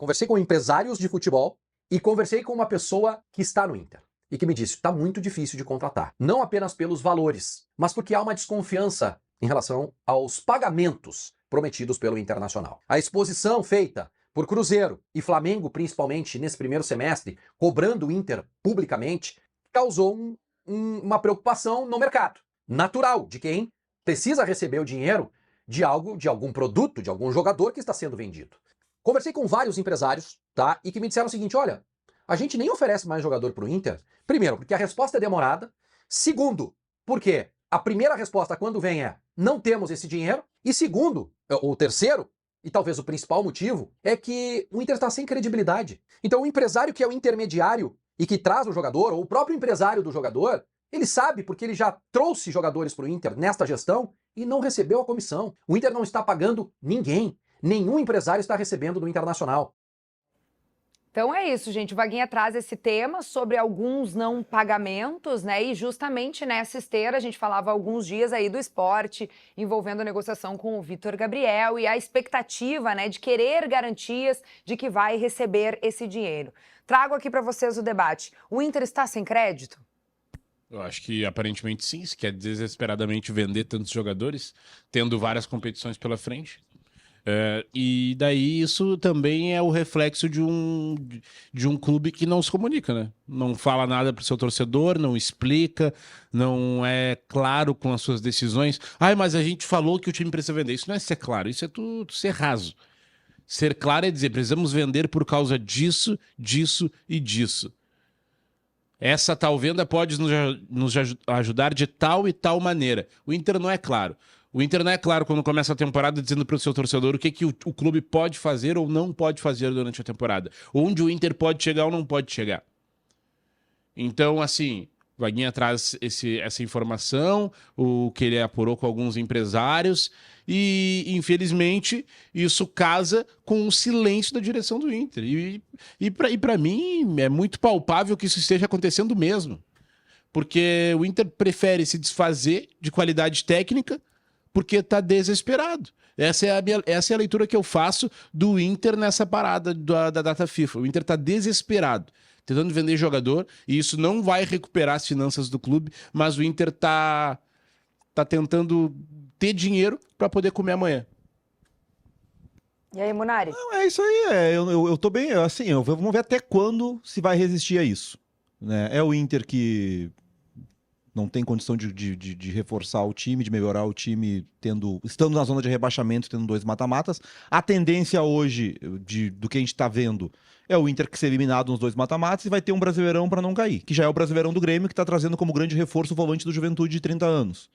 Conversei com empresários de futebol e conversei com uma pessoa que está no Inter e que me disse que está muito difícil de contratar. Não apenas pelos valores, mas porque há uma desconfiança em relação aos pagamentos prometidos pelo Internacional. A exposição feita por Cruzeiro e Flamengo, principalmente nesse primeiro semestre, cobrando o Inter publicamente, causou uma preocupação no mercado. Natural de quem precisa receber o dinheiro de algum produto, de algum jogador que está sendo vendido. Conversei com vários empresários, tá? E que me disseram o seguinte, olha, a gente nem oferece mais jogador pro Inter. Primeiro, porque a resposta é demorada. Segundo, porque a primeira resposta quando vem é não temos esse dinheiro. E segundo, ou terceiro, e talvez o principal motivo, é que o Inter está sem credibilidade. Então o empresário que é o intermediário e que traz o jogador, ou o próprio empresário do jogador, ele sabe porque ele já trouxe jogadores pro Inter nesta gestão e não recebeu a comissão. O Inter não está pagando ninguém. Nenhum empresário está recebendo do Internacional. Então é isso, gente. O Vaguinha traz esse tema sobre alguns não pagamentos, né? E justamente nessa esteira a gente falava há alguns dias aí do esporte, envolvendo a negociação com o Vitor Gabriel e a expectativa, né, de querer garantias de que vai receber esse dinheiro. Trago aqui para vocês o debate. O Inter está sem crédito? Eu acho que aparentemente sim, se quer desesperadamente vender tantos jogadores, tendo várias competições pela frente. E daí isso também é o reflexo de um clube que não se comunica, né? Não fala nada pro seu torcedor, não explica, não é claro com as suas decisões. Mas a gente falou que o time precisa vender. Isso não é ser claro, isso é tu ser raso. Ser claro é dizer, precisamos vender por causa disso, disso e disso. Essa tal venda pode nos ajudar de tal e tal maneira. O Inter não é claro. O Inter não é claro quando começa a temporada dizendo para o seu torcedor o que o clube pode fazer ou não pode fazer durante a temporada. Onde o Inter pode chegar ou não pode chegar. Então, assim, o Vaguinha traz essa informação, o que ele apurou com alguns empresários e, infelizmente, isso casa com o silêncio da direção do Inter. E para mim, é muito palpável que isso esteja acontecendo mesmo. Porque o Inter prefere se desfazer de qualidade técnica porque está desesperado. Essa é a leitura que eu faço do Inter nessa parada da data FIFA. O Inter está desesperado, tentando vender jogador, e isso não vai recuperar as finanças do clube, mas o Inter tá tentando ter dinheiro para poder comer amanhã. E aí, Munari? Não, é isso aí. Eu tô bem, assim, vamos ver até quando se vai resistir a isso. Né? É o Inter que não tem condição de reforçar o time, de melhorar o time, estando na zona de rebaixamento, tendo 2 mata-matas. A tendência hoje, do que a gente está vendo, é o Inter que ser eliminado nos 2 mata-matas e vai ter um Brasileirão para não cair, que já é o Brasileirão do Grêmio, que está trazendo como grande reforço o volante do Juventude de 30 anos.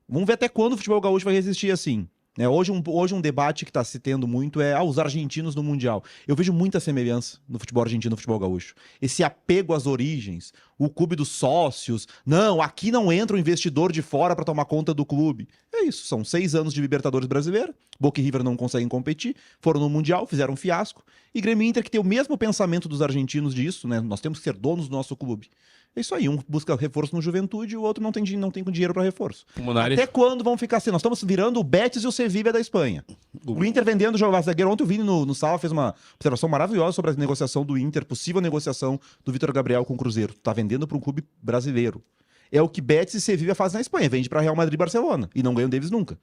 Vamos ver até quando o futebol gaúcho vai resistir assim. Hoje um debate que está se tendo muito é os argentinos no Mundial. Eu vejo muita semelhança no futebol argentino e no futebol gaúcho. Esse apego às origens, o clube dos sócios. Não, aqui não entra um investidor de fora para tomar conta do clube. É isso, são 6 anos de Libertadores brasileira. Boca e River não conseguem competir, foram no Mundial, fizeram um fiasco. E Grêmio e Inter que tem o mesmo pensamento dos argentinos disso, né? Nós temos que ser donos do nosso clube. É isso aí, um busca reforço no Juventude e o outro não tem dinheiro para reforço. Até quando vão ficar assim? Nós estamos virando o Betis e o Sevilla da Espanha. O Inter vendendo jogador zagueiro. Ontem o Vini no Sala fez uma observação maravilhosa sobre a negociação do Inter, possível negociação do Vitor Gabriel com o Cruzeiro. Tá vendendo para um clube brasileiro. É o que Betis e Sevilla fazem na Espanha, vende para Real Madrid e Barcelona. E não ganham deles nunca.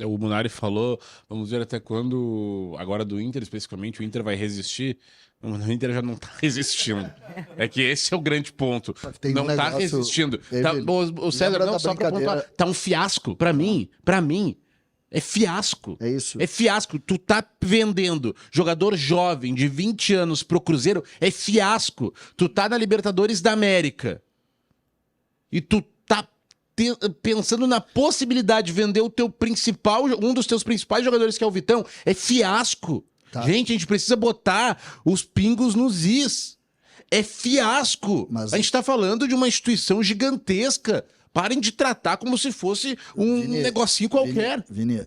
O Munari falou, vamos ver até quando, agora do Inter especificamente, o Inter vai resistir. O Inter já não tá resistindo. É que esse é o grande ponto. Não tá resistindo. O César, não, só pra pontuar, tá um fiasco. Pra mim, é fiasco. É isso. É fiasco. Tu tá vendendo jogador jovem de 20 anos pro Cruzeiro, é fiasco. Tu tá na Libertadores da América. E tu tá pensando na possibilidade de vender um dos teus principais jogadores, que é o Vitão, é fiasco. Tá. Gente, a gente precisa botar os pingos nos is. É fiasco. Mas... A gente tá falando de uma instituição gigantesca. Parem de tratar como se fosse um negocinho qualquer. Vini,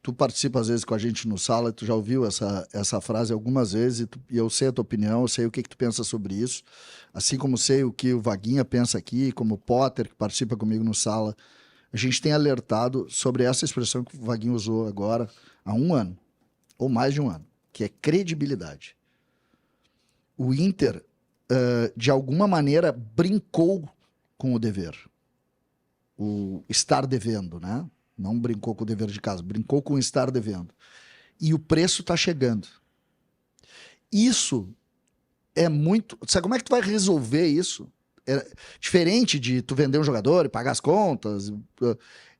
tu participa às vezes com a gente no Sala, tu já ouviu essa frase algumas vezes, e eu sei a tua opinião, eu sei o que tu pensa sobre isso, assim como sei o que o Vaguinha pensa aqui, como o Potter, que participa comigo no Sala. A gente tem alertado sobre essa expressão que o Vaguinha usou agora há 1 ano, ou mais de 1 ano. que é credibilidade. O Inter, de alguma maneira, brincou com o dever. O estar devendo, né? Não brincou com o dever de casa, brincou com o estar devendo. E o preço está chegando. Isso é muito... Sabe como é que tu vai resolver isso? É diferente de tu vender um jogador e pagar as contas.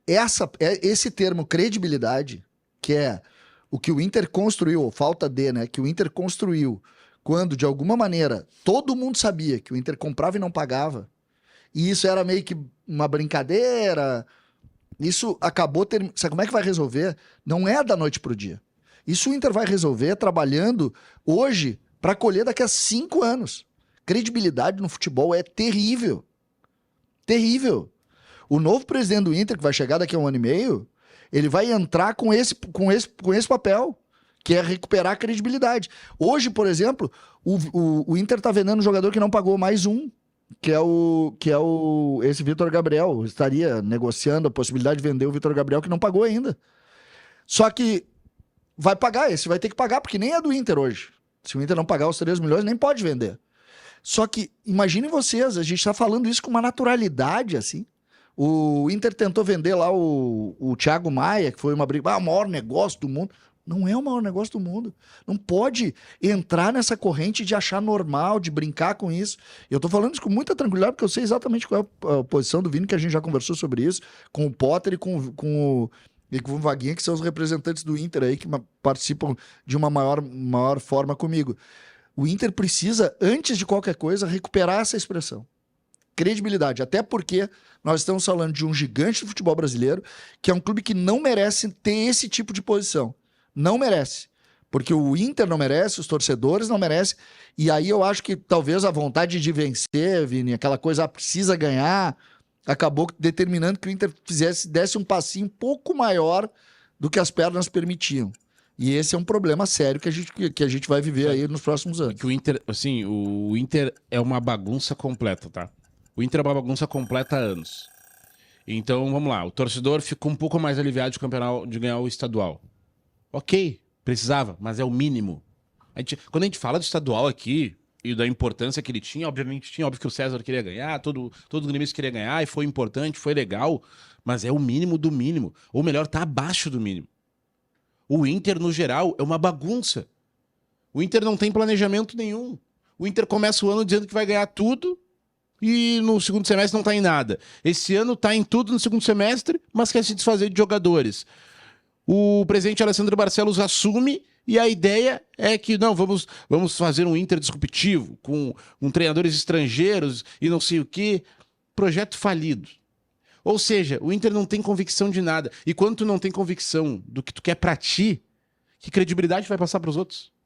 Esse termo credibilidade, que é o que o Inter construiu, ou falta de, né? Que o Inter construiu quando, de alguma maneira, todo mundo sabia que o Inter comprava e não pagava. E isso era meio que uma brincadeira. Isso acabou... Sabe como é que vai resolver? Não é da noite pro dia. Isso o Inter vai resolver trabalhando hoje para colher daqui a 5 anos. Credibilidade no futebol é terrível. Terrível. O novo presidente do Inter, que vai chegar daqui a 1 ano e meio, ele vai entrar com esse papel, que é recuperar a credibilidade. Hoje, por exemplo, o Inter está vendendo um jogador que não pagou mais um, que é esse Vitor Gabriel. Estaria negociando a possibilidade de vender o Vitor Gabriel, que não pagou ainda. Só que vai pagar, esse vai ter que pagar, porque nem é do Inter hoje. Se o Inter não pagar os 3 milhões, nem pode vender. Só que, imaginem vocês, a gente está falando isso com uma naturalidade, assim. O Inter tentou vender lá o Thiago Maia, que foi uma briga, o maior negócio do mundo. Não é o maior negócio do mundo. Não pode entrar nessa corrente de achar normal, de brincar com isso. Eu tô falando isso com muita tranquilidade, porque eu sei exatamente qual é a posição do Vini, que a gente já conversou sobre isso, com o Potter e com o Vaguinha, que são os representantes do Inter aí, que participam de uma maior forma comigo. O Inter precisa, antes de qualquer coisa, recuperar essa expressão. Credibilidade. Até porque nós estamos falando de um gigante do futebol brasileiro, que é um clube que não merece ter esse tipo de posição. Não merece. Porque o Inter não merece, os torcedores não merecem. E aí eu acho que talvez a vontade de vencer, Vini, aquela coisa, precisa ganhar, acabou determinando que o Inter desse um passinho um pouco maior do que as pernas permitiam. E esse é um problema sério que a gente vai viver aí nos próximos anos. Que o Inter, assim, o Inter é uma bagunça completa, tá? O Inter é uma bagunça completa há anos. Então, vamos lá, o torcedor ficou um pouco mais aliviado de ganhar o estadual. Ok, precisava, mas é o mínimo. Quando a gente fala do estadual aqui e da importância que ele tinha, obviamente tinha, óbvio que o César queria ganhar, todo gremista queria ganhar, e foi importante, foi legal, mas é o mínimo do mínimo. Ou melhor, tá abaixo do mínimo. O Inter, no geral, é uma bagunça. O Inter não tem planejamento nenhum. O Inter começa o ano dizendo que vai ganhar tudo e no segundo semestre não tá em nada. Esse ano tá em tudo no segundo semestre, mas quer se desfazer de jogadores. O presidente Alessandro Barcelos assume e a ideia é que não, vamos fazer um Inter disruptivo, com treinadores estrangeiros e não sei o quê. Projeto falido. Ou seja, o Inter não tem convicção de nada. E quando tu não tem convicção do que tu quer pra ti, que credibilidade vai passar pros outros?